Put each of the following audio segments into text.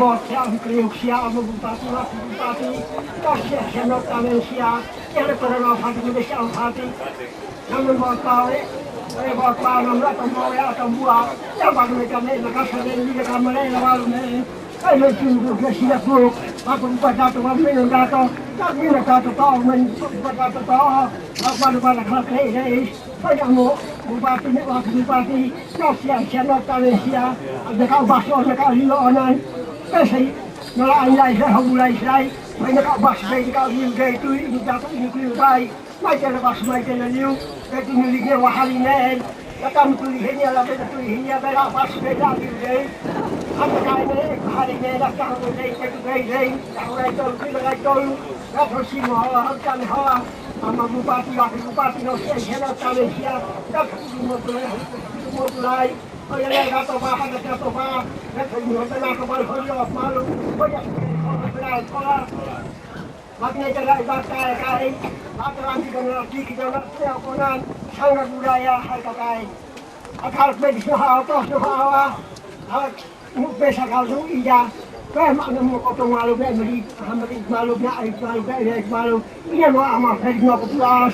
Lombok siya ang kriuksia ang bupati wakil bupati kasih senok kami siya yang pernah hati Indonesia ang hati namun bapak bapak nampak tomboy atau buah yang baru kami nakasih ini kami lalu nih ayo tunggu siya buruk aku baca tu kami mendato kami mendato tahu mendato tahu apa pada hati ini banyak bupati wakil bupati kasih senok kami siya ada kau basah ada kau hilangan kasi nalaan lai sa hawulay say may nakabas may nakabiyong gay ito ini dapat ini kuyubay may kalabas may kanaliw kaya tinulig niya wahalinayan nakam tulihin niya labay na tulihin niya may nakabas may nakabiyong gay at nakain na kahali niya nakahawulay kaya gay nakawulay ito kinagay ito nakasing mahawag kami hawa ang magbupati wakil bupati no siya na kami siya nakasumutulay Oye, el gato baja, el gato baja, el señor de la copa, el jodido malo, oye, el colar, maknanya la ibata kai, aturan di kana di kana saya konan sangat budaya harga kai. Akal medis hawa tos hawa, hak mupesa kalau ija, kai makna mo ko malu be meri, hamri malu be ai malu be ai malu, ini lo ama pedis no pulas.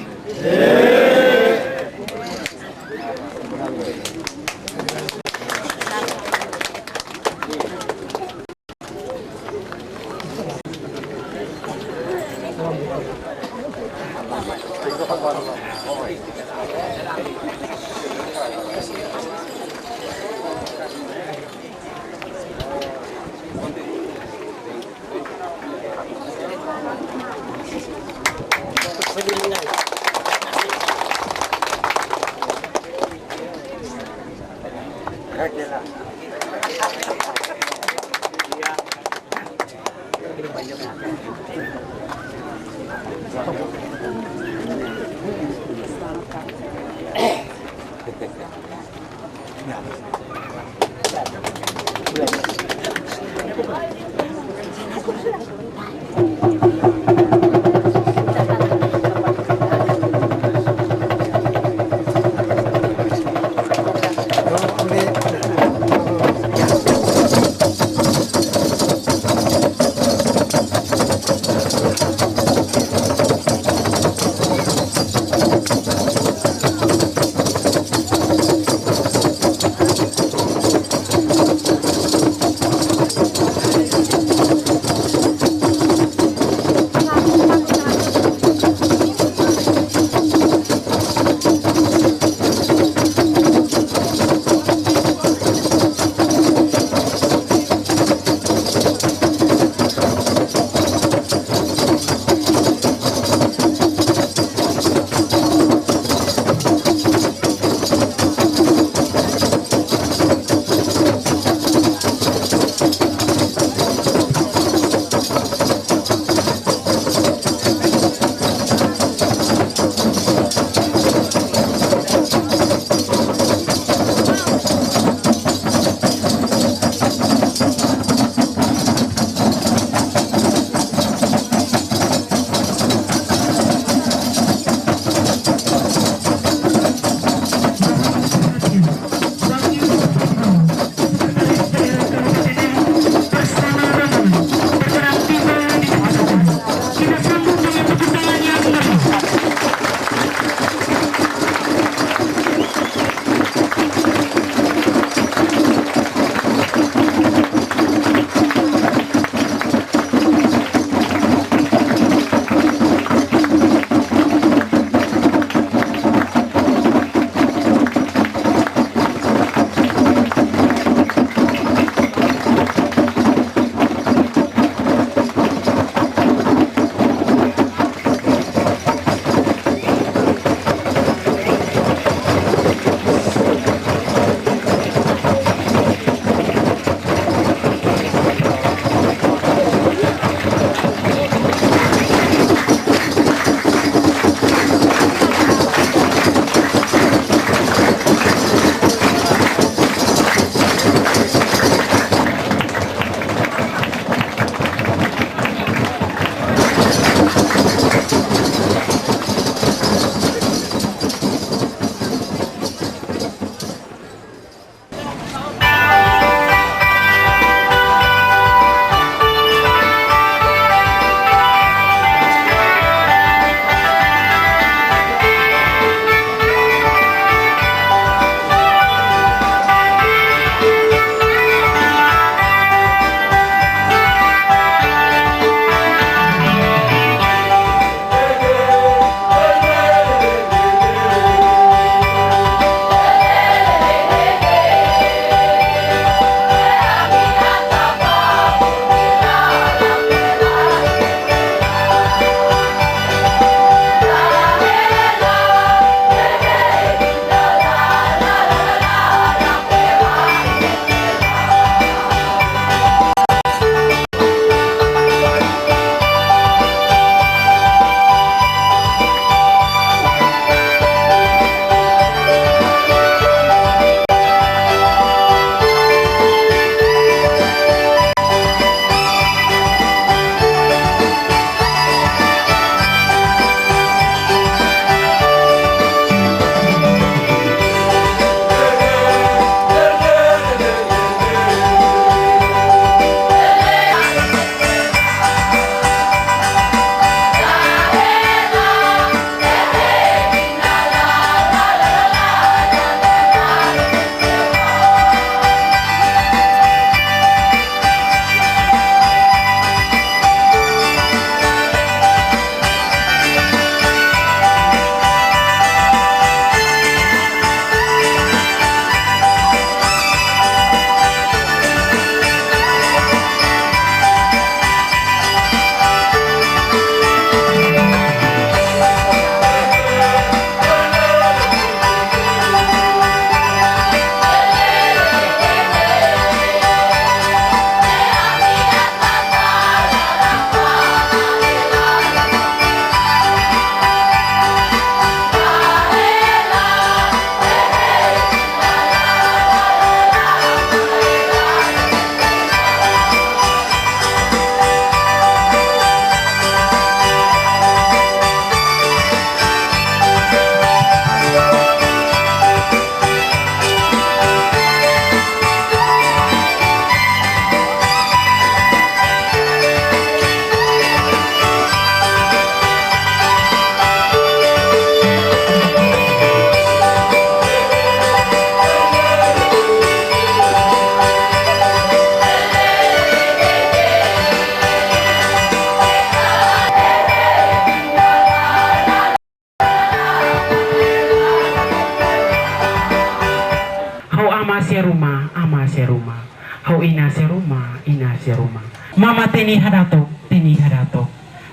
ama seruma. Hau ina seruma, ina seruma. Mama teni hadatok,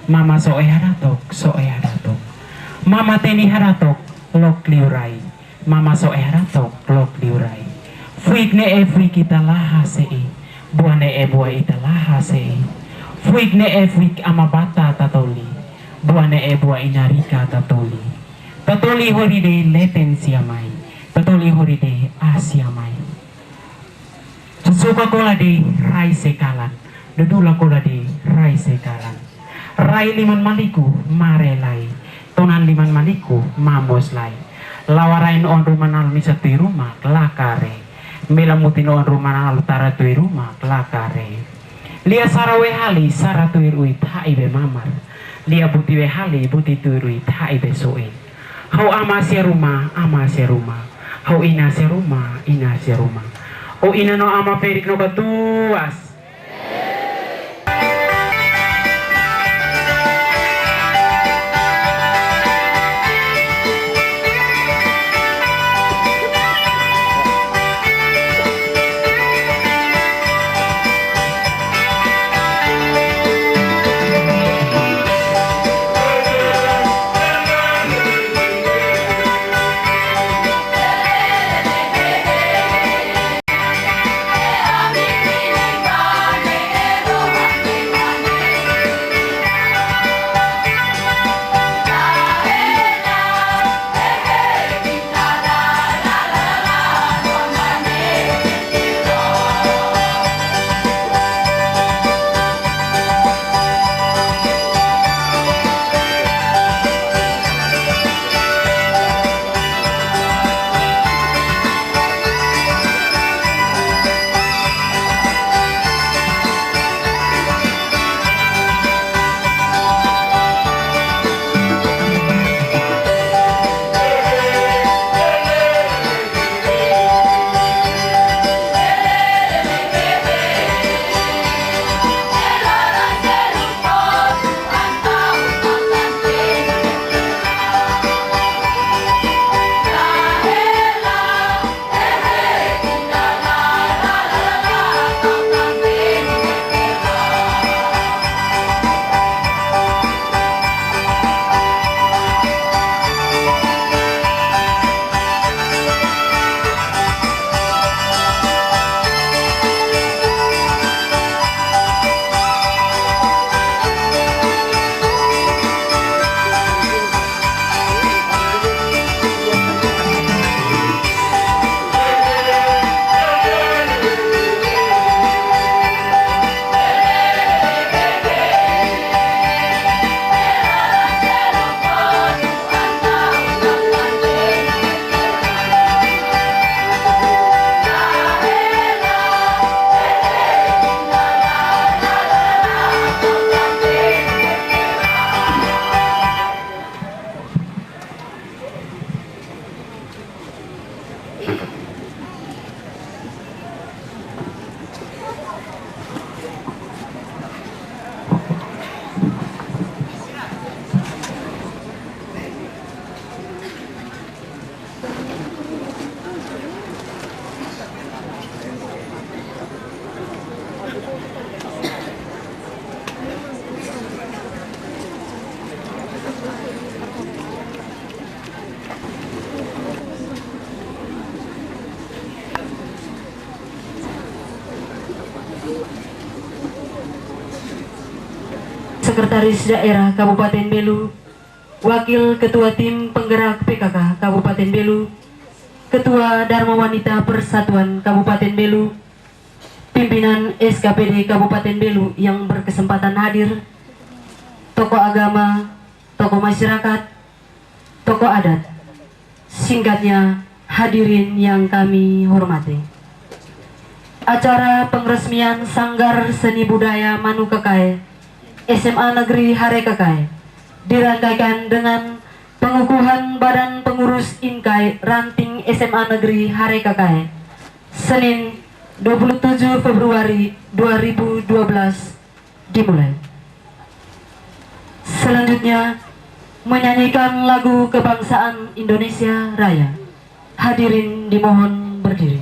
mama soe hadatok, mama teni hadatok, lok liurai, mama soe hadatok, lok liurai. Fuik ne e fuik ita laha sei, buane e bua ita laha sei. Fuik ne e fuik amabata tatoli, buane e bua inarika tatoli. Tatoli holiday leten siamai, tatoli holiday asiamai. Susuka kola di rai sekalan, dudula kola di rai sekalan. Rai liman maliku mare lai, tonan liman maliku mamos lai. Lawarain on rumah nal misa tui rumah lakare, melamutin on rumah nal tara tui rumah lakare. Lia sarawe hali sara tui ruit haibe mamar, lia buti we hali buti tui ruit haibe soe. Hau ama seruma, hau ina seruma, ina seruma. O ina no ama perik no batuas. Sekretaris Daerah Kabupaten Belu, Wakil Ketua Tim Penggerak PKK Kabupaten Belu, Ketua Dharma Wanita Persatuan Kabupaten Belu, pimpinan SKPD Kabupaten Belu yang berkesempatan hadir, tokoh agama, tokoh masyarakat, tokoh adat, singkatnya hadirin yang kami hormati. Acara pengresmian Sanggar Seni Budaya Manukekai SMA Negeri Harekekai dirangkaikan dengan pengukuhan Badan Pengurus Inkai Ranting SMA Negeri Harekekai Senin 27 Februari 2012 dimulai. Selanjutnya menyanyikan lagu kebangsaan Indonesia Raya. Hadirin dimohon berdiri.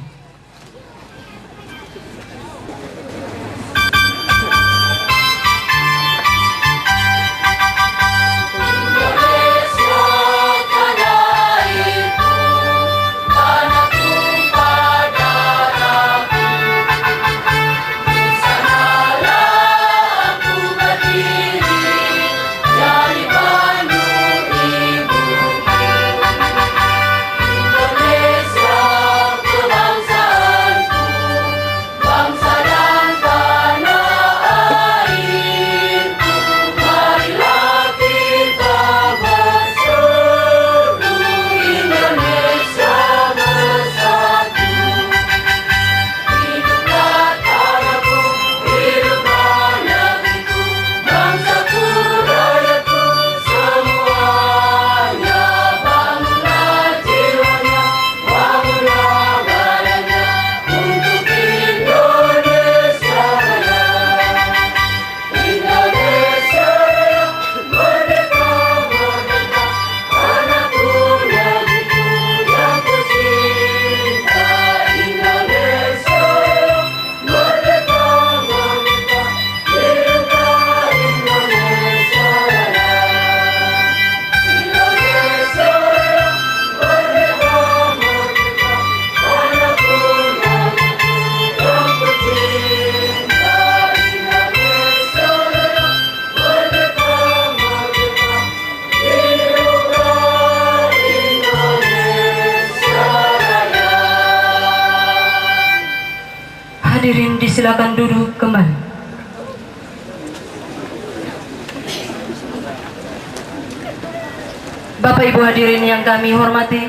Bapak Ibu hadirin yang kami hormati,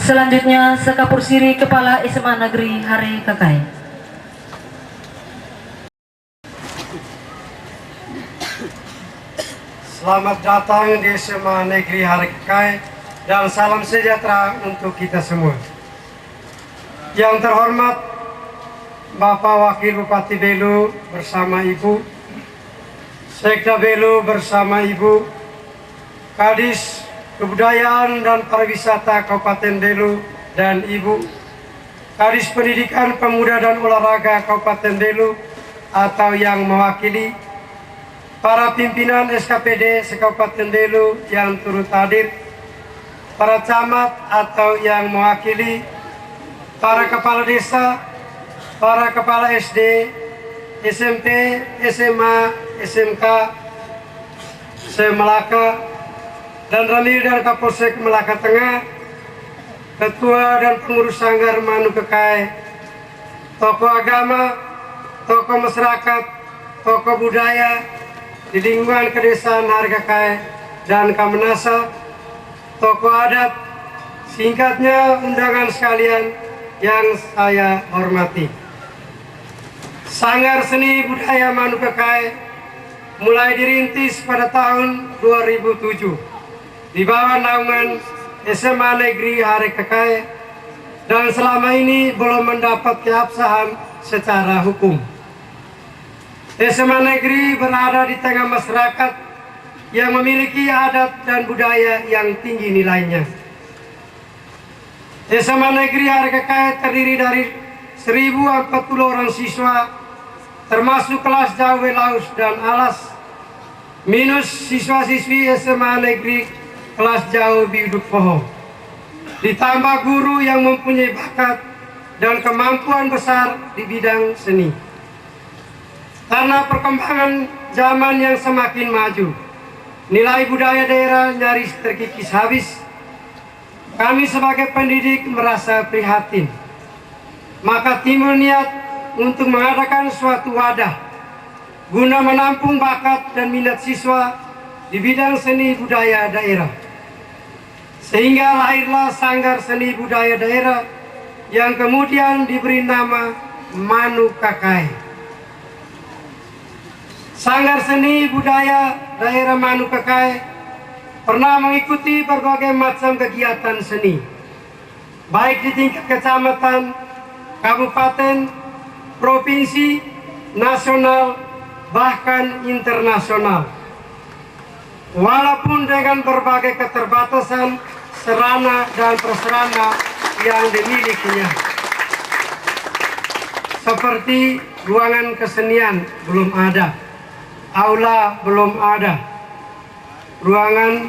selanjutnya Sekapur Siri Kepala SMA Negeri Hare Kakai. Selamat datang di SMA Negeri Hare Kakai dan salam sejahtera untuk kita semua. Yang terhormat Bapak Wakil Bupati Belu bersama Ibu, Sekda Belu bersama Ibu, Kadis Kebudayaan dan Pariwisata Kabupaten Belu dan Ibu, Kadis Pendidikan Pemuda dan Olahraga Kabupaten Belu atau yang mewakili, para pimpinan SKPD se-Kabupaten Belu yang turut hadir, para camat atau yang mewakili, para kepala desa, para kepala SD, SMP, SMA, SMK, Melaka, dan Ramil dan Kapolsek Melaka Tengah, ketua dan pengurus Sanggar Manu Kakai, tokoh agama, tokoh masyarakat, tokoh budaya di lingkungan kedesaan Hare Kakai dan Kamenasa, tokoh adat, singkatnya undangan sekalian yang saya hormati. Sanggar Seni Budaya Manu Kakai mulai dirintis pada tahun 2007 di bawah naungan SMA Negeri Hare Kakai dan selama ini belum mendapat keabsahan secara hukum. SMA Negeri berada di tengah masyarakat yang memiliki adat dan budaya yang tinggi nilainya. SMA Negeri Hare Kakai terdiri dari 1040 orang siswa, termasuk kelas Jawa, Laus, dan Alas, minus siswa-siswi SMA Negeri kelas Jawa Biduk Poho. Ditambah guru yang mempunyai bakat dan kemampuan besar di bidang seni. Karena perkembangan zaman yang semakin maju, nilai budaya daerah nyaris terkikis habis. Kami sebagai pendidik merasa prihatin. Maka timbul niat untuk mengadakan suatu wadah guna menampung bakat dan minat siswa di bidang seni budaya daerah. Sehingga lahirlah Sanggar Seni Budaya Daerah yang kemudian diberi nama Manu Kakai. Sanggar Seni Budaya Daerah Manu Kakai pernah mengikuti berbagai macam kegiatan seni, baik di tingkat kecamatan, kabupaten, provinsi, nasional, bahkan internasional. Walaupun dengan berbagai keterbatasan sarana dan prasarana yang dimilikinya, seperti ruangan kesenian belum ada, aula belum ada, ruangan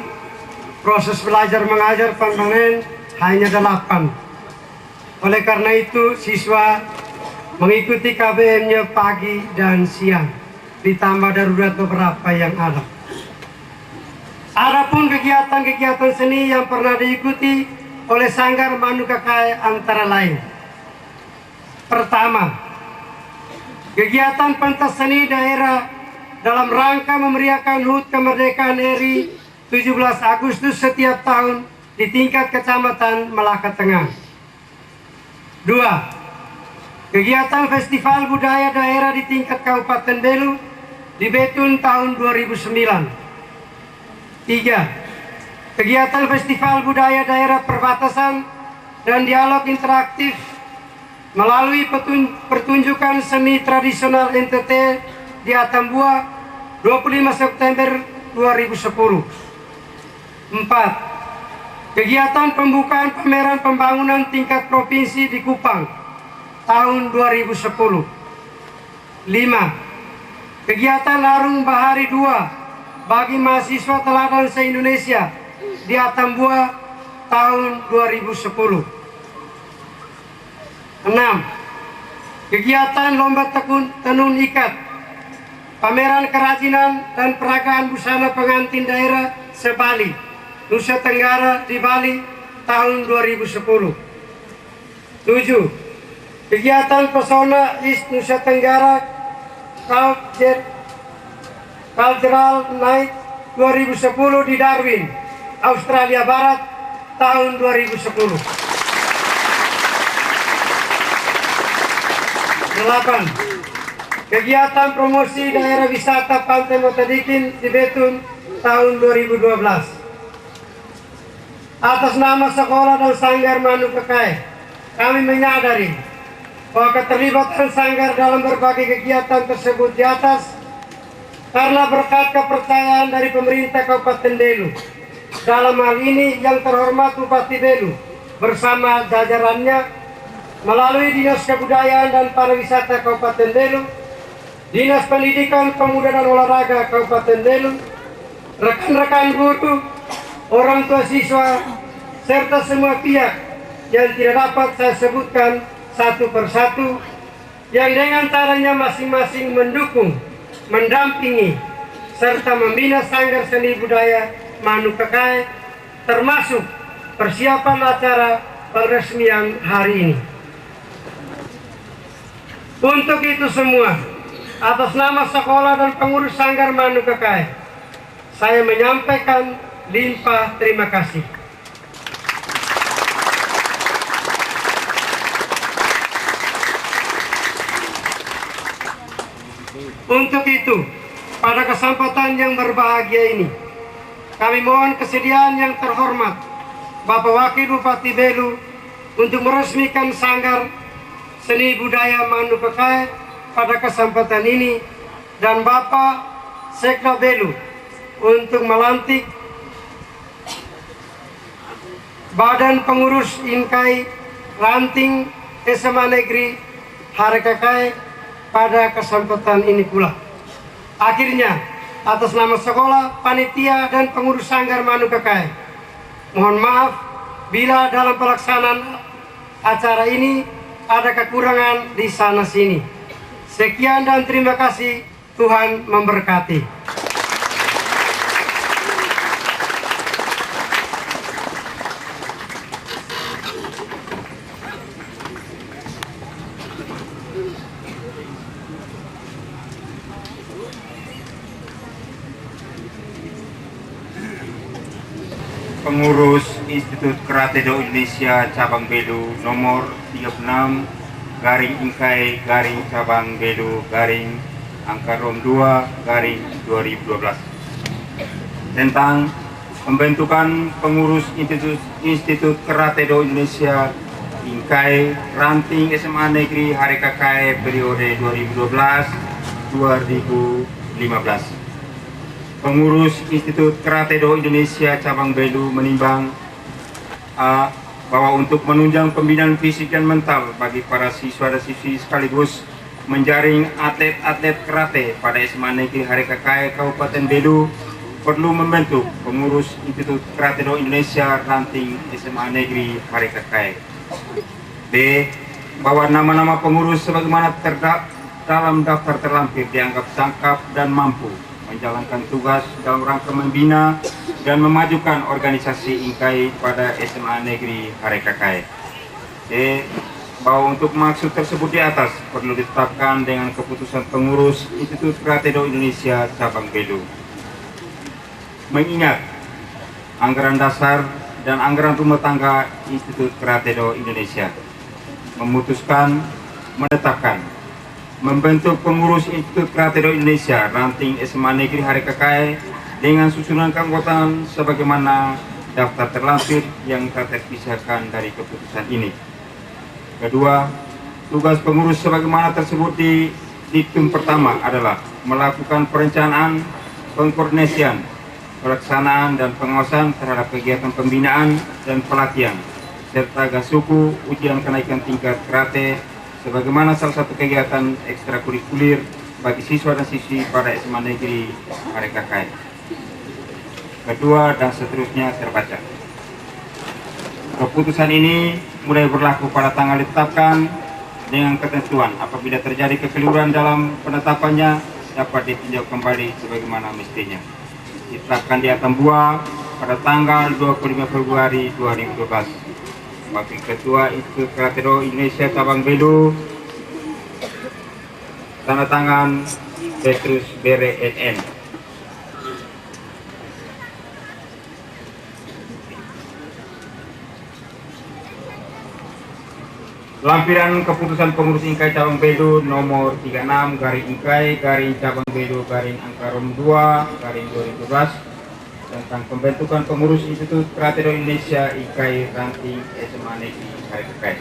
proses belajar mengajar permanen hanya 8. Oleh karena itu siswa mengikuti KBM-nya pagi dan siang, ditambah darurat beberapa yang ada. Adapun kegiatan-kegiatan seni yang pernah diikuti oleh Sanggar Manu Kakai antara lain: pertama, kegiatan pentas seni daerah dalam rangka memeriahkan HUT kemerdekaan RI 17 Agustus setiap tahun di tingkat kecamatan Melaka Tengah. 2. Kegiatan festival budaya daerah di tingkat Kabupaten Belu di Betun tahun 2009. 3. Kegiatan festival budaya daerah perbatasan dan dialog interaktif melalui pertunjukan seni tradisional NTT di Atambua 25 September 2010. 4. Kegiatan pembukaan pameran pembangunan tingkat provinsi di Kupang tahun 2010. 5. Kegiatan Larung Bahari 2 bagi mahasiswa teladan se-Indonesia di Atambua tahun 2010. 6. Kegiatan lomba tenun ikat, pameran kerajinan dan peragaan busana pengantin daerah se-Bali, Nusa Tenggara di Bali tahun 2010. 7. Kegiatan pesona East Nusa Tenggara Cultural Night 2010 di Darwin Australia Barat tahun 2010. 8. Kegiatan promosi daerah wisata Pantai Motadikin di Betun tahun 2012. Atas nama sekolah dan sanggar Manu Kekai, kami menyadari bahwa keterlibatan sanggar dalam berbagai kegiatan tersebut di atas karena berkat kepercayaan dari pemerintah Kabupaten Belu. Dalam hal ini yang terhormat Bupati Belu bersama jajarannya melalui Dinas Kebudayaan dan Pariwisata Kabupaten Belu, Dinas Pendidikan, Pemuda dan Olahraga Kabupaten Belu, rekan-rekan guru, orang tua siswa, serta semua pihak yang tidak dapat saya sebutkan satu persatu, yang dengan caranya masing-masing mendukung, mendampingi, serta membina Sanggar Seni Budaya Manu Kekai, termasuk persiapan acara peresmian hari ini. Untuk itu semua, atas nama sekolah dan pengurus Sanggar Manu Kekai, saya menyampaikan limpah terima kasih. Untuk itu, pada kesempatan yang berbahagia ini, kami mohon kesediaan yang terhormat Bapak Wakil Bupati Belu untuk meresmikan Sanggar Seni Budaya Manu Kekai pada kesempatan ini, dan Bapak Sekda Belu untuk melantik Badan Pengurus Inkai Ranting SMA Negeri Hari Kekai pada kesempatan ini pula. Akhirnya, atas nama sekolah, panitia, dan pengurus Sanggar Manu Kekai, mohon maaf bila dalam pelaksanaan acara ini ada kekurangan di sana sini. Sekian dan terima kasih. Tuhan memberkati. Pengurus Institut Karate Do Indonesia Cabang Belu nomor 36 garing Inkai garing Cabang Belu garing angka rom 2 garing 2012 tentang pembentukan pengurus Institut Karate Do Indonesia Inkai Ranting SMA Negeri Hari Kekai periode 2012-2015. Pengurus Institut Karate Do Indonesia Cabang Belu menimbang bahwa untuk menunjang pembinaan fisik dan mental bagi para siswa dan siswi sekaligus menjaring atlet-atlet karate pada SMA Negeri Hari Kekai Kabupaten Belu perlu membentuk pengurus Institut Karate Do Indonesia Ranting SMA Negeri Hari Kekai. B. Bahwa nama-nama pengurus sebagaimana dalam daftar terlampir dianggap sangkap dan mampu menjalankan tugas dalam rangka membina dan memajukan organisasi Inkai pada SMA Negeri Hari Kekai. C. Bahwa untuk maksud tersebut di atas perlu ditetapkan dengan keputusan pengurus Institut Karate Do Indonesia Cabang Belu. Mengingat anggaran dasar dan anggaran rumah tangga Institut Karate Do Indonesia memutuskan menetapkan membentuk pengurus Institut Karate Do Indonesia Ranting SMA Negeri Hari Kekai dengan susunan keanggotaan sebagaimana daftar terlampir yang tak terpisahkan dari keputusan ini. Kedua, tugas pengurus sebagaimana tersebut di diktum pertama adalah melakukan perencanaan, pengkoordinasian, pelaksanaan dan pengawasan terhadap kegiatan pembinaan dan pelatihan serta gasuku ujian kenaikan tingkat karate sebagaimana salah satu kegiatan ekstrakurikuler bagi siswa dan siswi pada SMA Negeri Hari Kekai. Kedua dan seterusnya terbaca. Keputusan ini mulai berlaku pada tanggal ditetapkan dengan ketentuan apabila terjadi kekeliruan dalam penetapannya dapat ditinjau kembali sebagaimana mestinya. Ditetapkan di Atambua pada tanggal 25 Februari 2012. Wakil Ketua Institut Karate Do Indonesia Cabang Belu, tanda tangan Petrus Bere NN. Lampiran keputusan pengurus Ingkai Cabang Bedu nomor 36 garing Ingkai garing Cabang Bedu garing Angkarom 2 garing 2012 tentang pembentukan pengurus Institut Karate Do Indonesia Ingkai Ranting SMA Negeri Harikakai.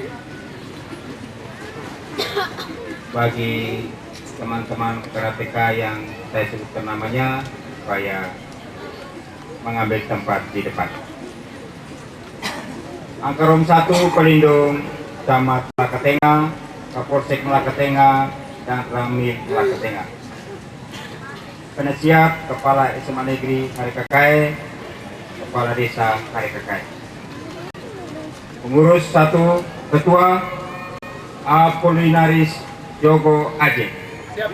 Bagi teman-teman karateka yang saya sebutkan namanya supaya mengambil tempat di depan. Angkarom 1 Pelindung Camat Malakatenga, Kapolsek Malakatenga, dan Ramil Malakatenga. Penasihat Kepala SMA Negeri Harikakai, Kepala Desa Harikakai. Pengurus 1 Ketua Apolinaris Jogo Aje. Siap.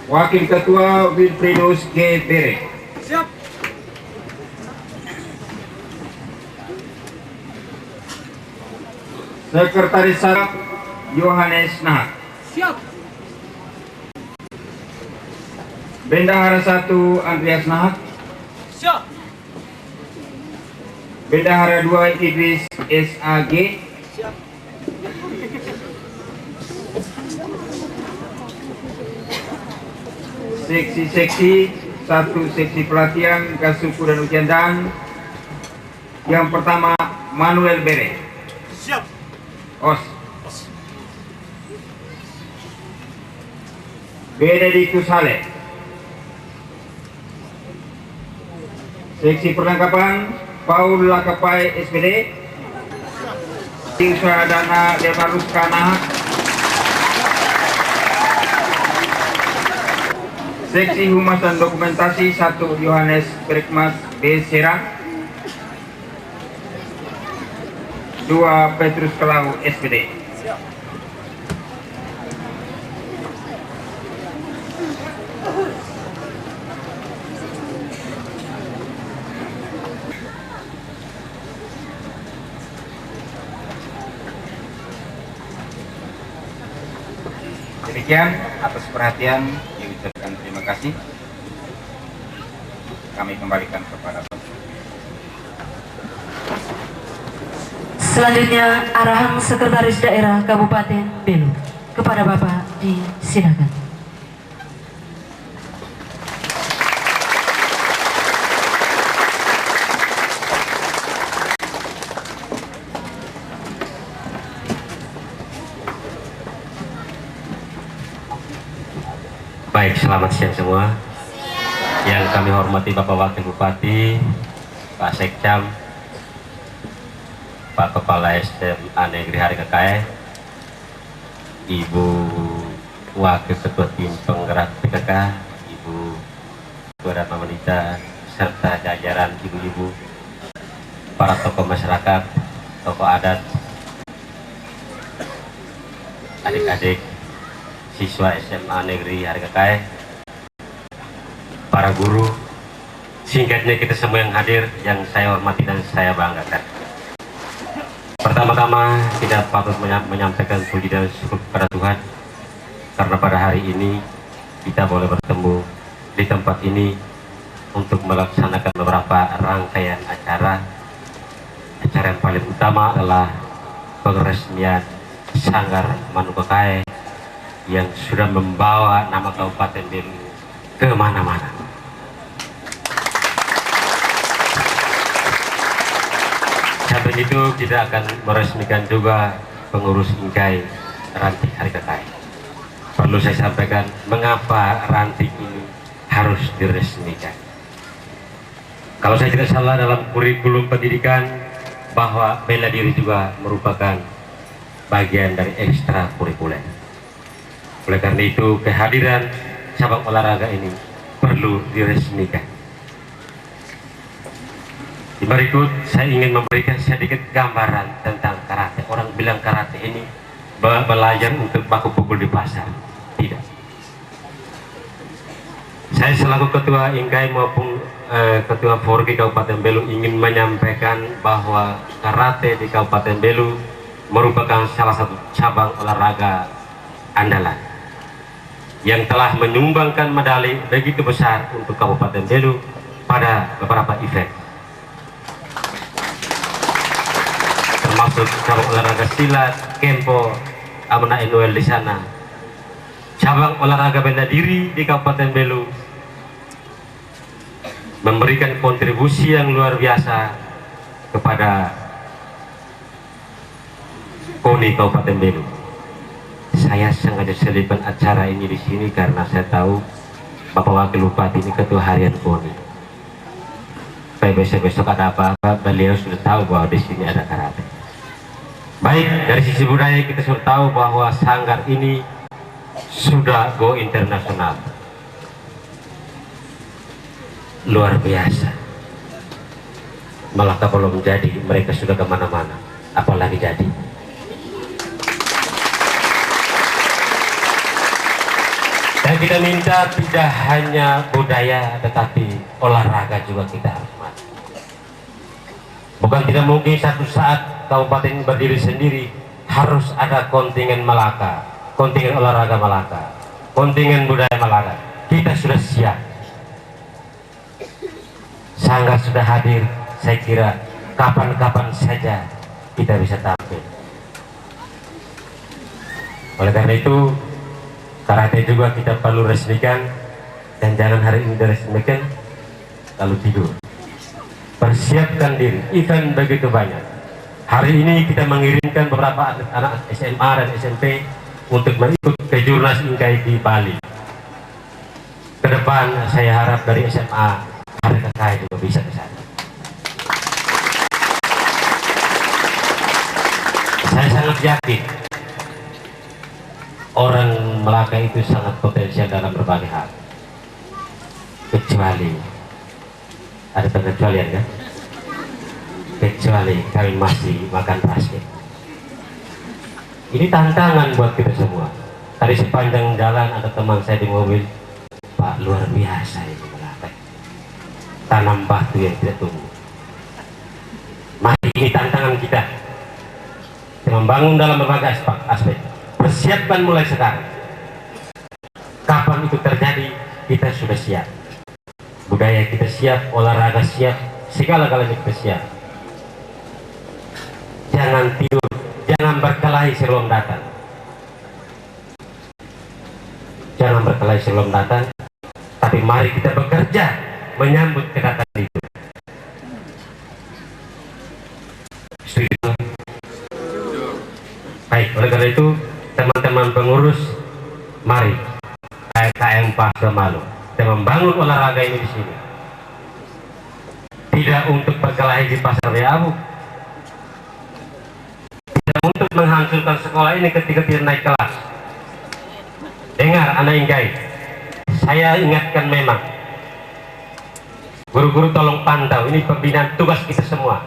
Wakil Ketua Wilfridus G. Bere. Siap. Sekretaris 1 Yohanes Nahak. Siap. Bendahara 1 Andreas Nahak. Siap. Bendahara 2 Idris SAG. Siap. Seksi-seksi 1 seksi pelatihan Gasuku dan Ujian Dan. Yang pertama Manuel Bere. Siap. Os. Benedictus Hale. Seksi perlengkapan Paul Lakapai SPD. Usaha Dana Demarus Kanahak. Seksi Humas dan Dokumentasi 1 Yohanes Berikmas B. Serang. 2 Petrus Kelau SPD. Demikian atas perhatian yang ucapkan terima kasih. Kami kembalikan kepada Bapak. Selanjutnya arahan Sekretaris Daerah Kabupaten Belu kepada Bapak disilakan. Baik, selamat siang semua. Yang kami hormati Bapak Wakil Bupati, Pak Sekcam, Pak Kepala SMA Negeri Harikakai, Ibu Wakil Ketua Tim Penggerak PKK, Ibu Ketua Dharma Wanita, serta jajaran ibu-ibu, para tokoh masyarakat, tokoh adat, adik-adik, siswa SMA Negeri Harikakai, para guru, singkatnya kita semua yang hadir, yang saya hormati dan saya banggakan. Pertama-tama kita patut menyampaikan puji dan syukur kepada Tuhan karena pada hari ini kita boleh bertemu di tempat ini untuk melaksanakan beberapa rangkaian acara. Acara yang paling utama adalah peresmian Sanggar Manukakai yang sudah membawa nama Kabupaten Belu ke mana-mana. Sampai itu kita akan meresmikan juga pengurus Ingkai Ranting Harikakai. Perlu saya sampaikan mengapa ranting ini harus diresmikan. Kalau saya tidak salah dalam kurikulum pendidikan bahwa bela diri juga merupakan bagian dari ekstra kurikuler. Oleh karena itu kehadiran cabang olahraga ini perlu diresmikan. Di berikut saya ingin memberikan sedikit gambaran tentang karate. Orang bilang karate ini belajar untuk baku pukul di pasar. Tidak. Saya selaku Ketua Ingkai maupun Ketua Forki Kabupaten Belu ingin menyampaikan bahwa karate di Kabupaten Belu merupakan salah satu cabang olahraga andalan yang telah menyumbangkan medali begitu besar untuk Kabupaten Belu pada beberapa event, termasuk cabang olahraga silat, kempo, Amana Noel di sana, cabang olahraga bela diri di Kabupaten Belu, memberikan kontribusi yang luar biasa kepada KONI Kabupaten Belu. Saya sengaja selipkan acara ini di sini karena saya tahu Bapak Wakil Bupati ini ketua harian KONI. Supaya besok-besok ada apa-apa, beliau sudah tahu bahwa di sini ada karate. Baik, dari sisi budaya kita sudah tahu bahwa sanggar ini sudah go internasional. Luar biasa. Malah kalau menjadi mereka sudah kemana-mana, apalagi jadi. Dan kita minta tidak hanya budaya tetapi olahraga juga kita hormati. Bukan tidak mungkin satu saat kabupaten ini berdiri sendiri, harus ada kontingen Malaka, kontingen olahraga Malaka, kontingen budaya Malaka. Kita sudah siap. Sanggar sudah hadir, saya kira kapan-kapan saja kita bisa tampil. Oleh karena itu, karate juga kita perlu resmikan, dan jangan hari ini diresmikan lalu tidur. Persiapkan diri, event begitu banyak. Hari ini kita mengirimkan beberapa anak SMA dan SMP untuk mengikut kejurnas Inkai di Bali. Ke depan saya harap dari SMA Hari Kakak juga bisa ke sana. Saya sangat yakin orang Melaka itu sangat potensial dalam berbagai hal, kecuali ada pengecualian kan? Kecuali kami masih makan basket. Ini tantangan buat kita semua. Tadi sepanjang jalan ada teman saya di mobil, Pak, luar biasa ini Melaka, tanam batu yang tidak tumbuh. Mari ini tantangan kita, membangun dalam berbagai aspek. Persiapkan mulai sekarang. Kapan itu terjadi, kita sudah siap. Budaya kita siap, olahraga siap, segala-galanya kita siap. Jangan tidur, jangan berkelahi sebelum datang. Jangan berkelahi sebelum datang, tapi mari kita bekerja menyambut kedatangan itu. Setuju? Baik, oleh karena itu teman-teman pengurus, mari KM Pasar Malu kita membangun olahraga ini di sini. Tidak untuk berkelahi di Pasar Riau, tidak untuk menghancurkan sekolah ini ketika tidak naik kelas. Dengar anak Ingai, saya ingatkan memang, guru-guru tolong pantau, ini pembinaan tugas kita semua.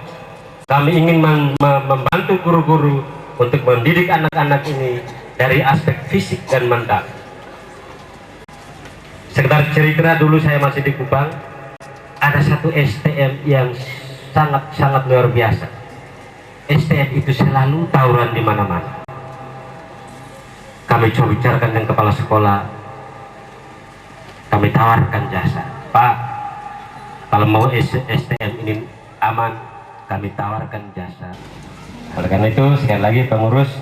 Kami ingin membantu guru-guru untuk mendidik anak-anak ini dari aspek fisik dan mental. Sekedar cerita, dulu saya masih di Kupang, ada satu STM yang sangat-sangat luar biasa. STM itu selalu tawuran di mana-mana. Kami coba bicarakan dengan kepala sekolah, kami tawarkan jasa, Pak, kalau mau STM ini aman, kami tawarkan jasa. Oleh karena itu, sekali lagi pengurus,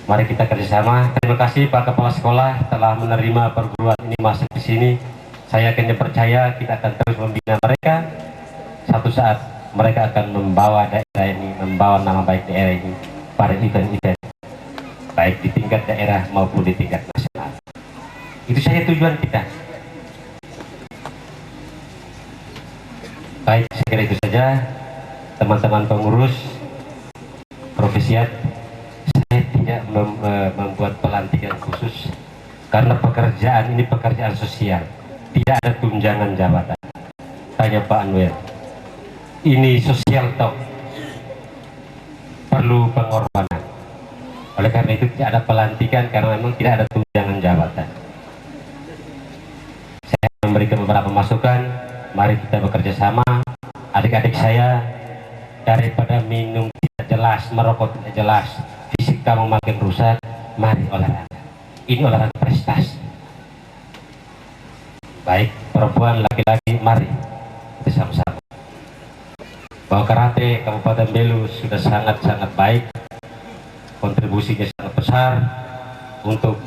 mari kita kerjasama. Terima kasih Pak Kepala Sekolah telah menerima perguruan ini masuk di sini. Saya akan percaya kita akan terus membina mereka. Satu saat mereka akan membawa daerah ini, membawa nama baik daerah ini pada event-event, baik di tingkat daerah maupun di tingkat nasional. Itu saja tujuan kita. Baik, saya kira itu saja teman-teman pengurus Profesiat. Saya tidak membuat pelantikan khusus karena pekerjaan ini pekerjaan sosial, tidak ada tunjangan jabatan. Tanya Pak Anwar, ini sosial toh, perlu pengorbanan. Oleh karena itu tidak ada pelantikan karena memang tidak ada tunjangan jabatan. Saya memberikan beberapa masukan, mari kita bekerja sama. Adik-adik saya, daripada minum tidak jelas, merokok tidak jelas, fisik kamu makin rusak, mari olahraga. Ini olahraga prestasi. Baik perempuan, laki-laki, mari kita sama-sama bahwa karate Kabupaten Belu sudah sangat-sangat baik, kontribusinya sangat besar untuk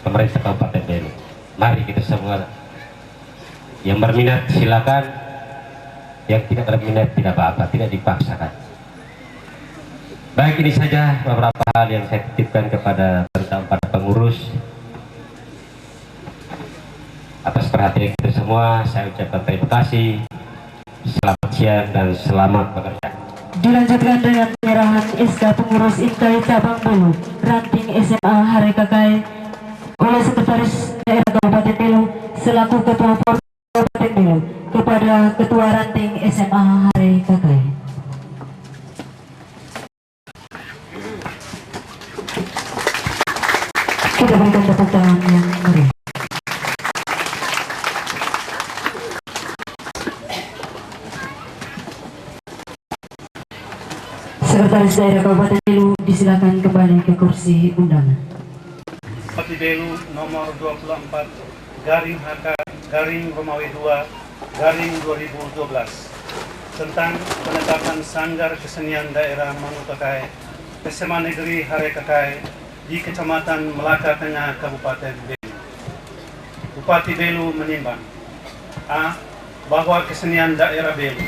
pemerintah Kabupaten Belu. Mari kita semua yang berminat silakan, yang tidak berminat tidak apa-apa, tidak dipaksakan. Baik, ini saja beberapa hal yang saya titipkan kepada para pengurus. Atas perhatian kita semua, saya ucapkan terima kasih. Selamat siang dan selamat bekerja. Dilanjutkan dengan penyerahan SK pengurus Inkai Cabang Belu Ranting SMA Harekekai oleh Sekretaris Daerah Kabupaten Belu selaku Ketua Forum Kabupaten Belu kepada Ketua Ranting SMA Harekekai. Kita berikan tepuk tangan yang meriah. Sekretaris Daerah Kabupaten Belu disilakan kembali ke kursi undangan. Bupati Belu nomor 24 garing HK garing Romawi 2 garing 2012 tentang penetapan Sanggar Kesenian Daerah Manukakai SMA Negeri Harekekai di Kecamatan Melaka Tengah Kabupaten Belu. Bupati Belu menimbang A. Bahwa kesenian daerah Belu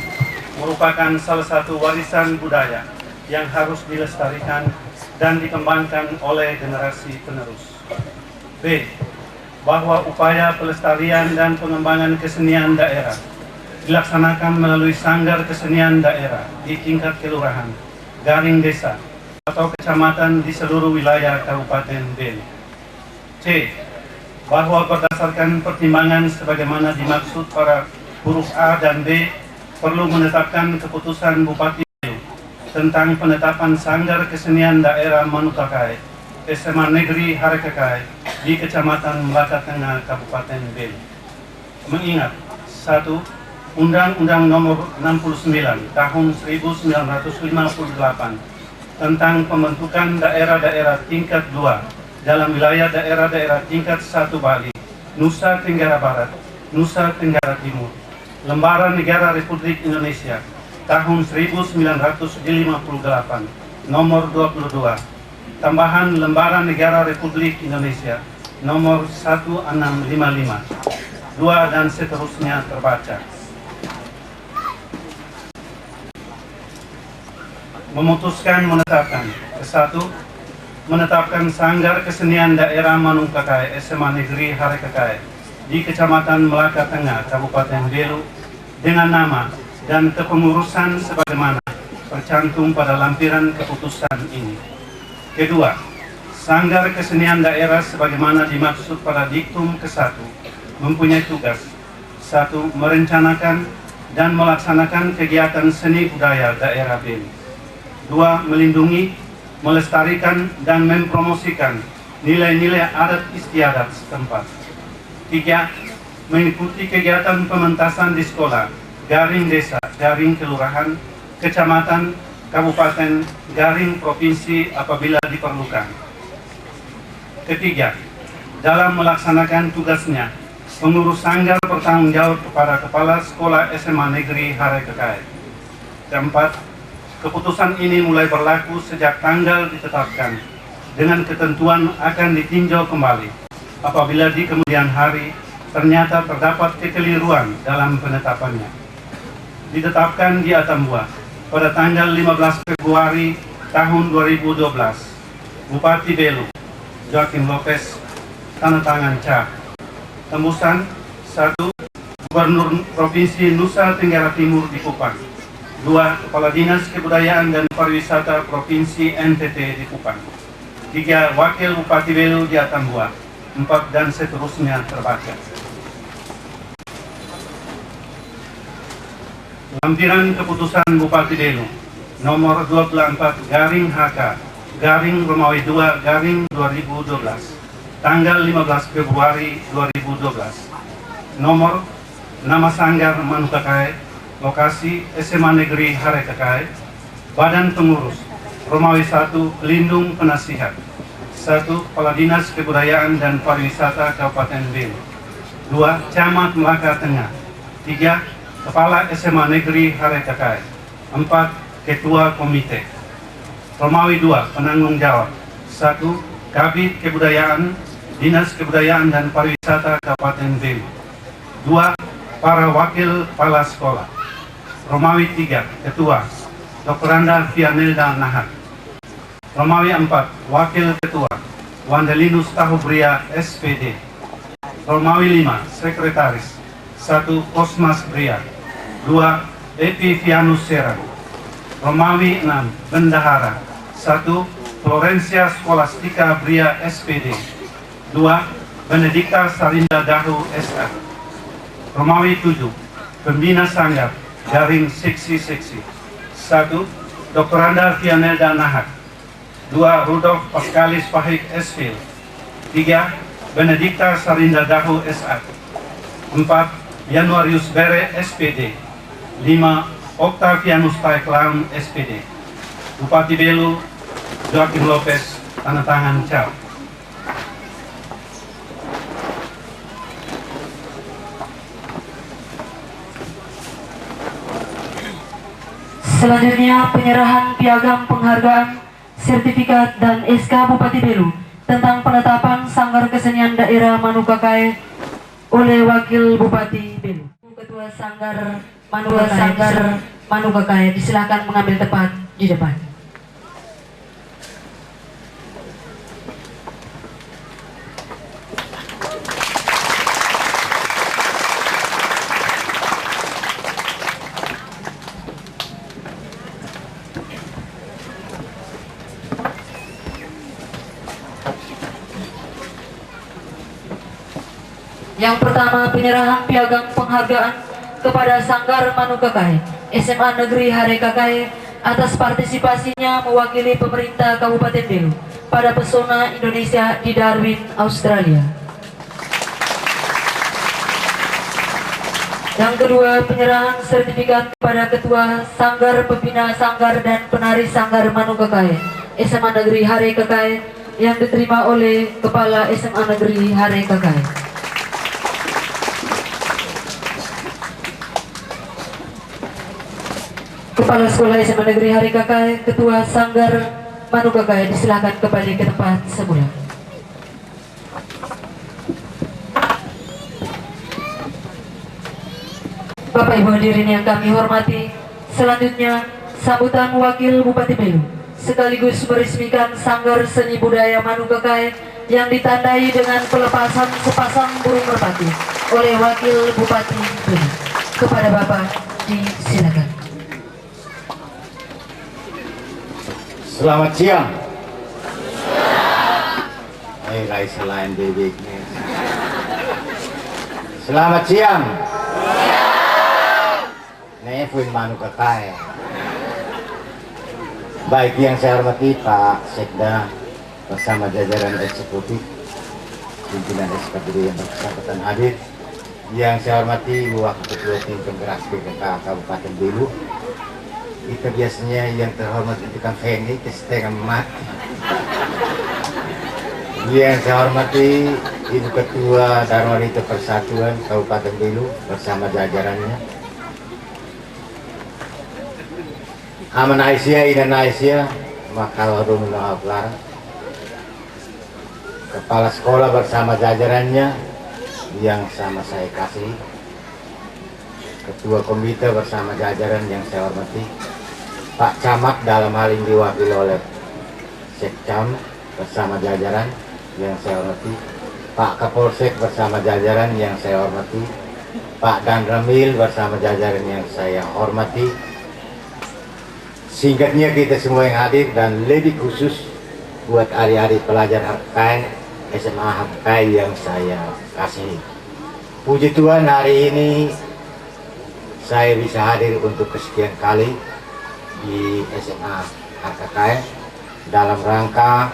merupakan salah satu warisan budaya yang harus dilestarikan dan dikembangkan oleh generasi penerus. B. Bahwa upaya pelestarian dan pengembangan kesenian daerah dilaksanakan melalui Sanggar Kesenian Daerah di tingkat kelurahan, garing desa, atau kecamatan di seluruh wilayah Kabupaten Belu. C. Bahwa berdasarkan pertimbangan sebagaimana dimaksud pada huruf A dan B, perlu menetapkan keputusan Bupati tentang penetapan Sanggar Kesenian Daerah Manukakai SMA Negeri Harekekai di Kecamatan Melaka Tengah Kabupaten Belu. Mengingat 1. Undang-Undang Nomor 69 Tahun 1958 tentang pembentukan daerah-daerah tingkat 2 dalam wilayah daerah-daerah tingkat 1 Bali, Nusa Tenggara Barat, Nusa Tenggara Timur, Lembaran Negara Republik Indonesia tahun 1958 nomor 22, tambahan Lembaran Negara Republik Indonesia nomor 1655, 2 dan seterusnya terbaca. Memutuskan menetapkan ke-1, menetapkan Sanggar Kesenian Daerah Manukakai SMA Negeri Harekekai di Kecamatan Melaka Tengah Kabupaten Belu dengan nama dan kepengurusan sebagaimana tercantum pada lampiran keputusan ini. Kedua, Sanggar Kesenian Daerah sebagaimana dimaksud pada diktum ke-1 mempunyai tugas 1. Merencanakan dan melaksanakan kegiatan seni budaya daerah Belu. 2. Melindungi, melestarikan dan mempromosikan nilai-nilai adat istiadat setempat. 3. Mengikuti kegiatan pementasan di sekolah, garing desa, garing kelurahan, kecamatan, kabupaten, garing provinsi apabila diperlukan. Ketiga, dalam melaksanakan tugasnya, pengurus sanggar bertanggung jawab kepada Kepala Sekolah SMA Negeri Harekekai. Keempat, keputusan ini mulai berlaku sejak tanggal ditetapkan, dengan ketentuan akan ditinjau kembali apabila di kemudian hari ternyata terdapat kekeliruan dalam penetapannya. Ditetapkan di Atambua pada tanggal 15 Februari tahun 2012. Bupati Belu, Joaquim Lopez, tanda tangan Ca. Tembusan 1. Gubernur Provinsi Nusa Tenggara Timur di Kupang. 2. Kepala Dinas Kebudayaan dan Pariwisata Provinsi NTT di Kupang. 3. Wakil Bupati Belu di Atambua. 4 dan seterusnya terbaca. Lampiran keputusan Bupati Belu nomor 24 garing HK garing Romawi 2 garing 2012 tanggal 15 Februari 2012. Nomor nama Sanggar Manukakai, lokasi SMA Negeri Harekekai, Badan Pengurus Romawi 1 Pelindung Penasihat. 1. Kepala Dinas Kebudayaan dan Pariwisata Kabupaten Belu. 2. Camat Melaka Tengah. 3. Kepala SMA Negeri Harekakai. 4. Ketua Komite. Romawi 2. Penanggung jawab. 1. Kabid Kebudayaan, Dinas Kebudayaan dan Pariwisata Kabupaten Belu. 2. Para wakil kepala sekolah. Romawi 3. Ketua Dr. Anda Vianelda Nahak. Romawi 4. Wakil Ketua Wandelinus Tahubria SPD. Romawi 5. Sekretaris. 1. Kosmas Bria. 2. Epi Vianus Serang. Romawi 6. Bendahara. 1. Florencia Scholastica Bria SPD. 2. Benedikta Sarinda Dahu SA. Romawi 7. Pembina Sanggar Garing Seksi-Seksi. 1. Dr. Anda Vianelda Nahak. 2. Rudolf Pascalis Pahik Esfil. 3. Benedikta Sarinda Dahu SA. 4. Januarius Bere SPD. 5. Octavianus Taeklang SPD. Bupati Belu Joaquim Lopez, tanda tangan cap. Selanjutnya penyerahan piagam penghargaan, sertifikat dan SK Bupati Belu tentang penetapan Sanggar Kesenian Daerah Manukakai oleh Wakil Bupati Belu. Ketua Sanggar Manukakai disilakan mengambil tempat di depan. Yang pertama, penyerahan piagam penghargaan kepada Sanggar Manukakai SMA Negeri Harekakai atas partisipasinya mewakili pemerintah Kabupaten Belu pada Pesona Indonesia di Darwin, Australia. Yang kedua, penyerahan sertifikat kepada Ketua Sanggar, Pembina Sanggar dan Penari Sanggar Manukakai SMA Negeri Harekakai yang diterima oleh Kepala SMA Negeri Harekakai. Kepala Sekolah SMA Negeri Harekakai, Ketua Sanggar Manukakai disilakan kembali ke tempat semula. Bapak Ibu hadirin yang kami hormati, selanjutnya sambutan Wakil Bupati Belu sekaligus meresmikan Sanggar Seni Budaya Manukakai yang ditandai dengan pelepasan sepasang burung merpati oleh Wakil Bupati Belu. Kepada Bapak disilakan. Selamat siang. Rai selain bebeknya. Selamat siang. Nevin Manukakai. Baik yang saya hormati Pak Sekda bersama jajaran eksekutif, pimpinan SKPD yang bersangkutan hadir. Yang saya hormati Wakil Ketua Tim Penggerak PKK Kabupaten Belu. Kita biasanya yang terhormat itu kan Feni setengah mati. Yang saya hormati Ibu Ketua dan Wanita Persatuan Kabupaten Belu bersama jajarannya. Aman Aisyah, Inan Aisyah, Makalwarumullah Ablar. Kepala sekolah bersama jajarannya yang sama saya kasih. Ketua komite bersama jajaran yang saya hormati. Pak Camat dalam hal ini diwakili oleh Sekcam bersama jajaran yang saya hormati. Pak Kapolsek bersama jajaran yang saya hormati. Pak Danramil bersama jajaran yang saya hormati. Singkatnya kita semua yang hadir dan lebih khusus buat adik-adik pelajar Harekakai, SMA Harekakai yang saya kasih. Puji Tuhan hari ini saya bisa hadir untuk kesekian kali di SMA Harekakai dalam rangka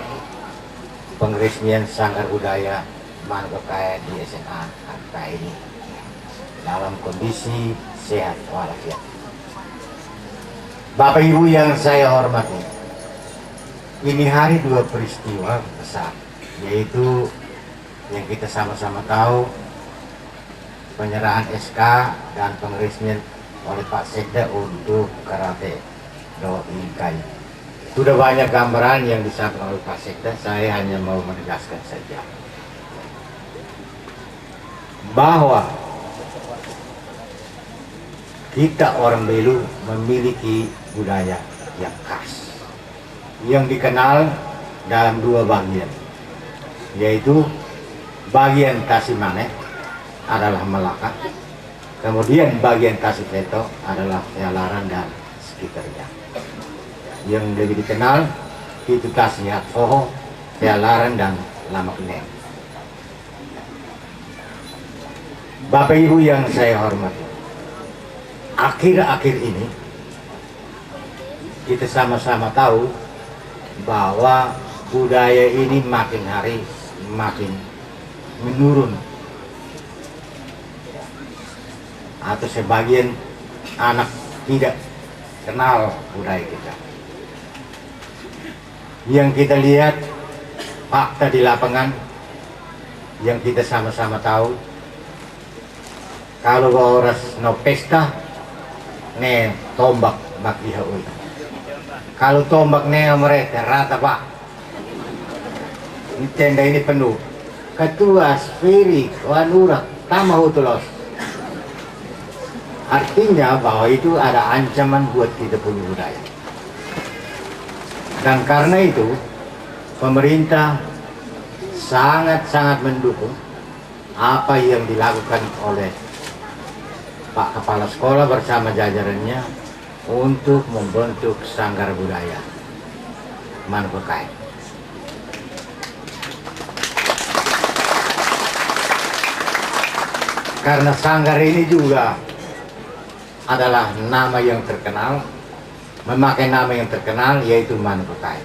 pengeresmian Sanggar Budaya Manukakai di SMA Harekakai ini dalam kondisi sehat walafiat. Bapak Ibu yang saya hormati, ini hari dua peristiwa besar, yaitu yang kita sama-sama tahu penyerahan SK dan pengeresmian oleh Pak Sekda untuk Karate Do Inkai. Sudah banyak gambaran yang disampaikan oleh Pak Sekda, saya hanya mau menegaskan saja bahwa kita orang Belu memiliki budaya yang khas, yang dikenal dalam dua bagian, yaitu bagian Tasimane adalah Melaka, kemudian bagian Tasiketo adalah Tealaran dan sekitarnya. Yang lebih dikenal itu Tasihat Foho, Tealaran dan Lamakne. Bapak Ibu yang saya hormati, akhir-akhir ini kita sama-sama tahu bahwa budaya ini makin hari makin menurun, atau sebagian anak tidak kenal budaya kita. Yang kita lihat fakta di lapangan, yang kita sama-sama tahu, kalau orang no pesta ne tombak makihaui, kalau tombak ne mereka rata pak, ini tenda ini penuh. Ketua Sferi Wanurak Tamahutulos, artinya bahwa itu ada ancaman buat kita punya budaya. Dan karena itu pemerintah sangat-sangat mendukung apa yang dilakukan oleh Pak Kepala Sekolah bersama jajarannya untuk membentuk Sanggar Budaya Manupekai. Karena sanggar ini juga adalah nama yang terkenal, memakai nama yang terkenal, yaitu Manupekai.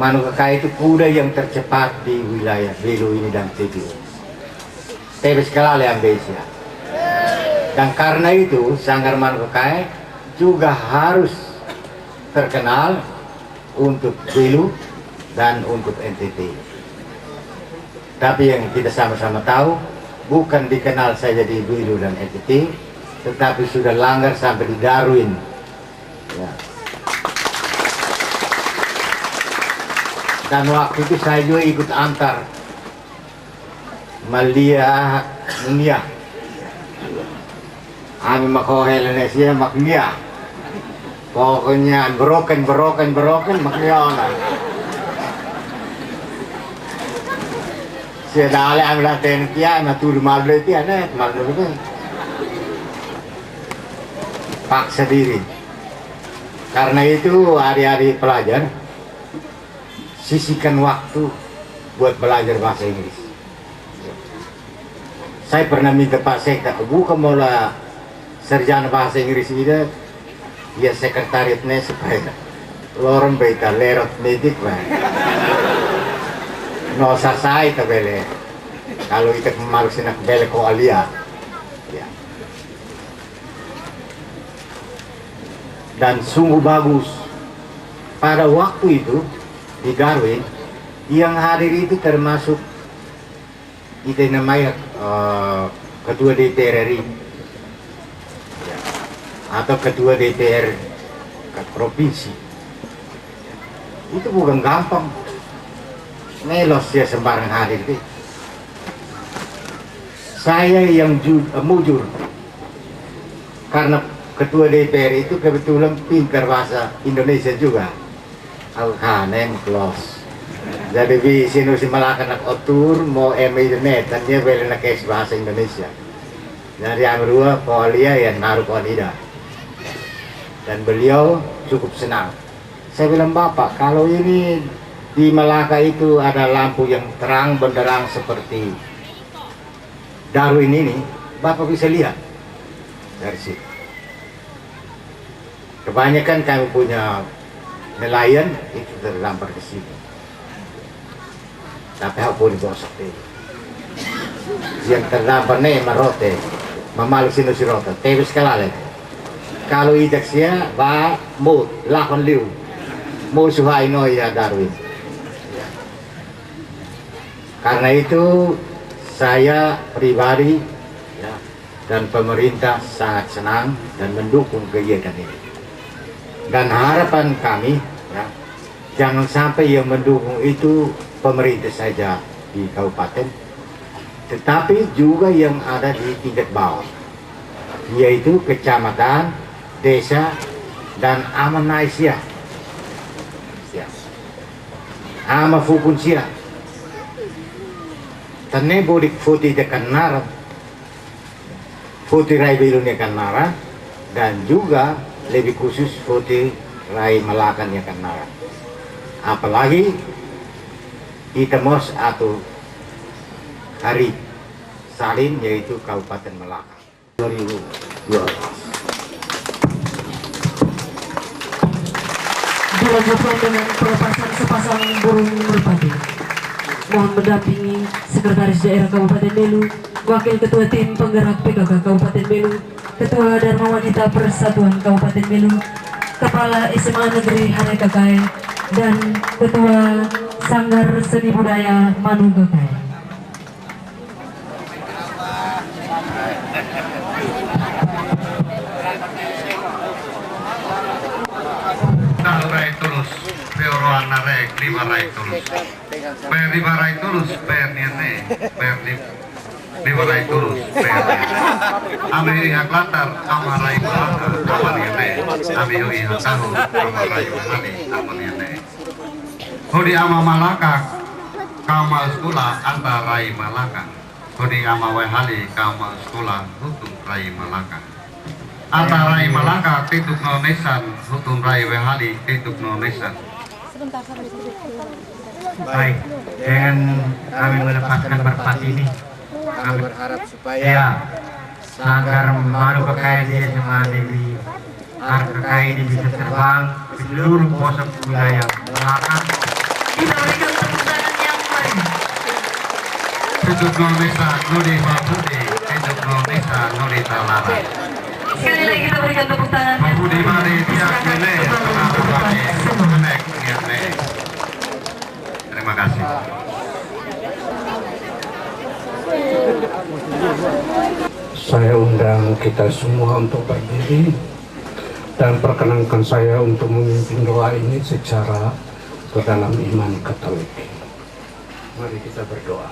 Manupekai itu kuda yang tercepat di wilayah Belu ini dan Tibet. Tebes kelale Ambesia. Dan karena itu Sanggar Manupekai juga harus terkenal untuk Belu dan untuk NTT. Tapi yang kita sama-sama tahu, bukan dikenal saja di Belu dan NTT, tetapi sudah langgar sampai di Darwin. Ya. Dan waktu itu saya juga ikut antar Malia Munia, kami makohel Indonesia maknia, pokoknya beroken maknia. Saya dah alih ambil hati kia, matur malu itu aneh, malu itu. Paksa diri. Karena itu hari-hari pelajar sisihkan waktu buat belajar bahasa Inggris. Saya pernah minta Pak Sekda, bukan mula sarjana bahasa Inggris ini, ya sekretariatnya supaya lorong beta lerot medik bah. No sasai tabele. Kalau kita kemarin sinak bele ko alia. Ya. Dan sungguh bagus pada waktu itu di Darwin yang hadir itu termasuk kita namanya ketua DPR RI ya, atau ketua DPR provinsi. Itu bukan gampang melos ya sembarang hadir itu. Saya yang mujur karena ketua DPR itu kebetulan pintar bahasa Indonesia juga. Alkanen close. Jadi di sini si Malaka nak otur mau internet dan dia boleh nak bahasa Indonesia. Jadi yang kedua Paulia yang naruh Paulida. Dan beliau cukup senang. Saya bilang Bapak, kalau ini di Malaka itu ada lampu yang terang benderang seperti Darwin ini, Bapak bisa lihat dari situ. Kebanyakan kami punya nelayan itu terdampar ke sini. Tapi aku boleh bosok deh. Yang terdampar nih marote, mamalu sino si rota. Tapi sekali kalau idak siya, ba mo lakon liu, mo suhay no ya Darwin. Karena itu saya pribadi ya, dan pemerintah sangat senang dan mendukung kegiatan ini. Dan harapan kami, ya, jangan sampai yang mendukung itu pemerintah saja di kabupaten, tetapi juga yang ada di tingkat bawah, yaitu kecamatan, desa, dan Amanaisia, ya, ama Fukunsia, tanne bodik foti dekan Nara, foti Rai Belunya Kanara, dan juga lebih khusus foti Rai Malakan ya Kanara. Apalagi kita mos atau hari salin yaitu Kabupaten Malaka 2012. Dilanjutkan dengan pelepasan sepasang burung merpati. Mohon mendampingi Sekretaris Daerah Kabupaten Belu, Wakil Ketua Tim Penggerak PKK Kabupaten Belu, Ketua Dharma Wanita Persatuan Kabupaten Belu, Kepala SMA Negeri Harekakai, dan Ketua Sanggar Seni Budaya Manugakai. Rai tulus, peoroan narek, lima rai tulus, per lima rai tulus, per niane, per lima rai tulus, per ami yang latar, ama rai malaka, ama niane, ami yoi yang tahu, ama rai mahani, ama niane. Hodi ama malaka, kamal sekolah anta rai malaka, hodi ama wehali, kamal sekolah hutum rai malaka. Anta Rai Malaka tituk no nesan, hutum Rai Wehali tituk no nesan. Baik, dengan kami melepaskan merpati ini, kami berharap supaya Sanggar Manugakai di SMA Negeri Harekakai ini bisa terbang ke seluruh pelosok wilayah Malaka. Kita berikan tepuk tangan yang meriah. Tituk no nesan, nudi mabudi, tituk no nesan, nudi talara. Sekali lagi kita berikan tepuk tangan. Mabudi mari tiak nene, tenang bagi, menek, nene. Terima kasih. Saya undang kita semua untuk berdiri dan perkenankan saya untuk memimpin doa ini secara ke dalam iman Katolik. Mari kita berdoa.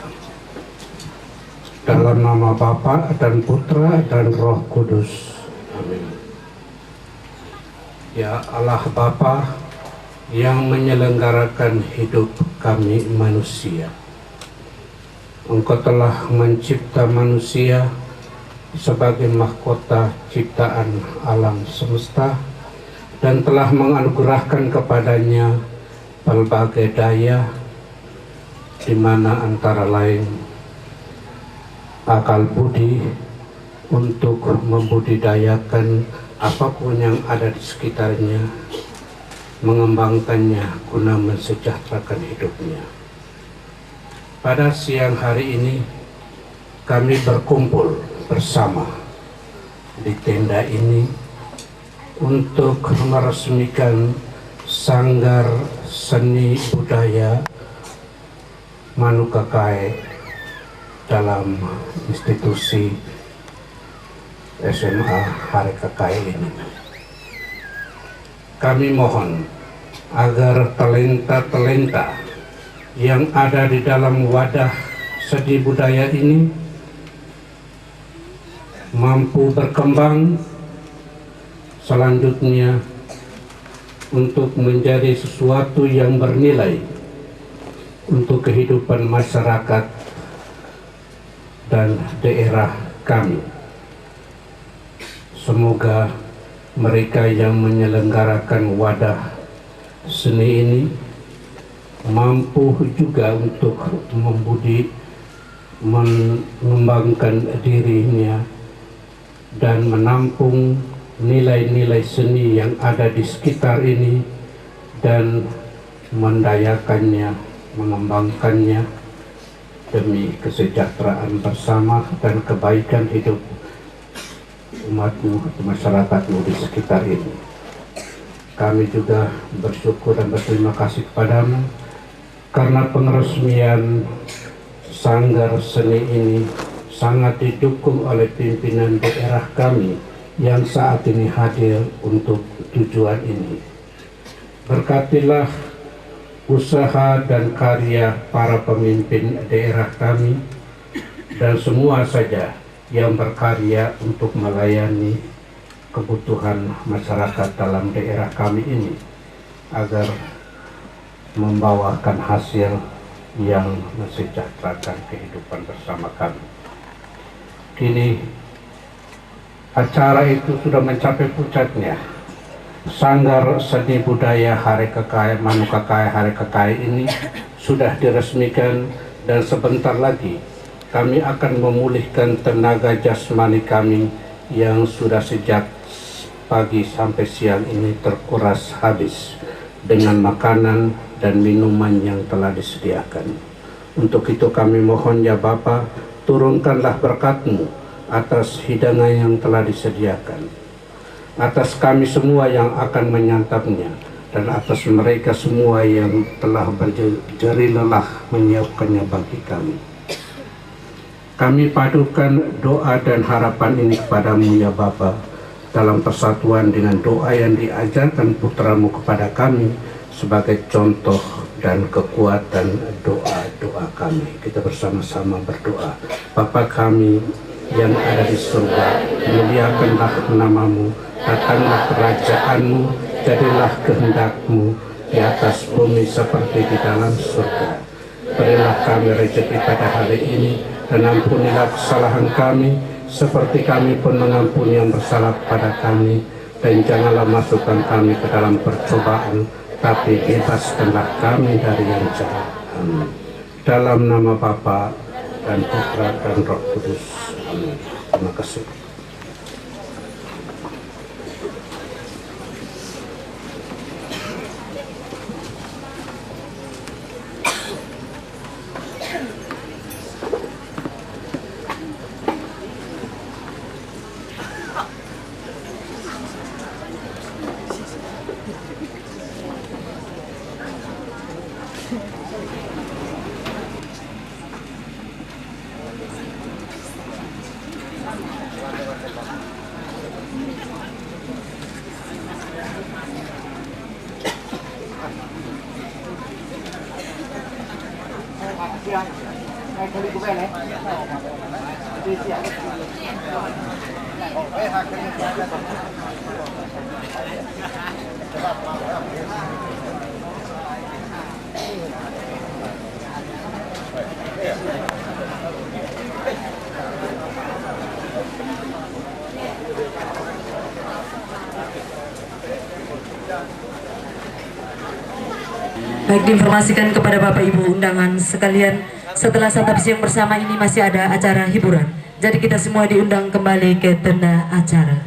Dalam nama Bapa dan Putra dan Roh Kudus. Amin. Ya Allah Bapa yang menyelenggarakan hidup kami manusia, Engkau telah mencipta manusia sebagai mahkota ciptaan alam semesta dan telah menganugerahkan kepadanya berbagai daya, di mana antara lain akal budi untuk membudidayakan apapun yang ada di sekitarnya, mengembangkannya guna mensejahterakan hidupnya. Pada siang hari ini kami berkumpul bersama di tenda ini untuk meresmikan Sanggar Seni Budaya Manugakai dalam institusi SMA Harekakai ini. Kami mohon agar talenta-talenta yang ada di dalam wadah seni budaya ini mampu berkembang selanjutnya untuk menjadi sesuatu yang bernilai untuk kehidupan masyarakat dan daerah kami. Semoga mereka yang menyelenggarakan wadah seni ini mampu juga untuk mengembangkan dirinya dan menampung nilai-nilai seni yang ada di sekitar ini dan mendayakannya, mengembangkannya demi kesejahteraan bersama dan kebaikan hidup umatmu, masyarakatmu di sekitar ini. Kami juga bersyukur dan berterima kasih kepadamu karena pengeresmian Sanggar Seni ini sangat didukung oleh pimpinan daerah kami yang saat ini hadir untuk tujuan ini. Berkatilah usaha dan karya para pemimpin daerah kami dan semua saja yang berkarya untuk melayani kebutuhan masyarakat dalam daerah kami ini agar membawakan hasil yang mensejahterakan kehidupan bersama kami. Kini acara itu sudah mencapai puncaknya. Sanggar Seni Budaya Hari Kekai Manukakai Hari Kekai ini sudah diresmikan dan sebentar lagi kami akan memulihkan tenaga jasmani kami yang sudah sejak pagi sampai siang ini terkuras habis dengan makanan dan minuman yang telah disediakan. Untuk itu kami mohon ya Bapa, turunkanlah berkat-Mu atas hidangan yang telah disediakan, atas kami semua yang akan menyantapnya, dan atas mereka semua yang telah berjeri lelah menyiapkannya bagi kami. Kami padukan doa dan harapan ini kepadamu ya Bapa, dalam persatuan dengan doa yang diajarkan putramu kepada kami sebagai contoh dan kekuatan doa-doa kami. Kita bersama-sama berdoa. Bapa kami yang ada di surga, muliakanlah namamu, datanglah kerajaanmu, jadilah kehendak-Mu di atas bumi seperti di dalam surga. Berilah kami rezeki pada hari ini, dan ampunilah kesalahan kami seperti kami pun mengampuni yang bersalah kepada kami, dan janganlah masukkan kami ke dalam percobaan, tapi bebaskanlah kami dari yang jahat. Amin. Dalam nama Bapa dan Putra dan Roh Kudus. Amin. Terima kasih. Baik, diinformasikan kepada Bapak Ibu undangan sekalian, setelah santap siang bersama ini masih ada acara hiburan. Jadi kita semua diundang kembali ke tenda acara.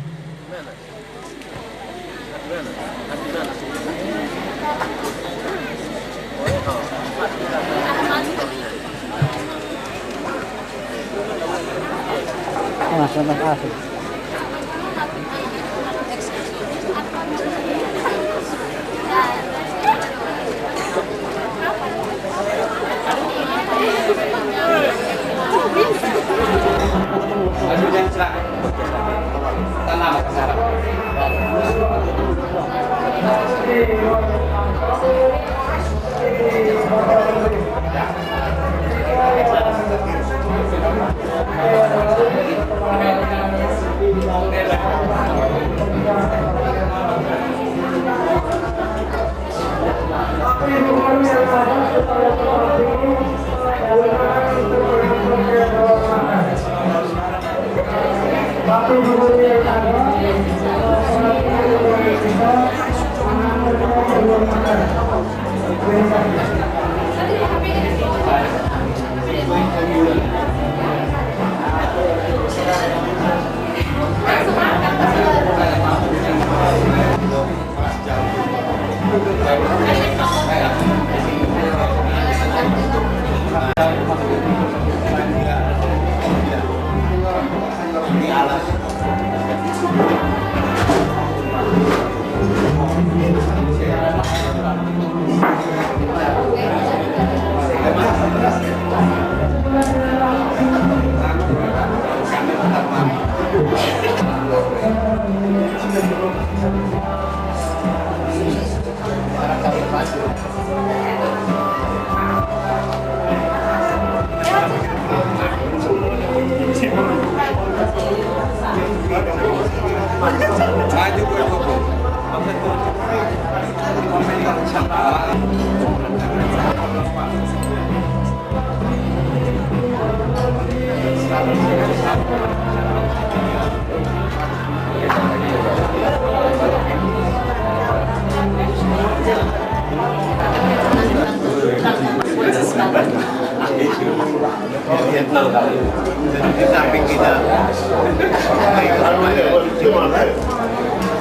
Di samping kita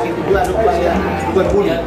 itu juga upaya bukan bunyi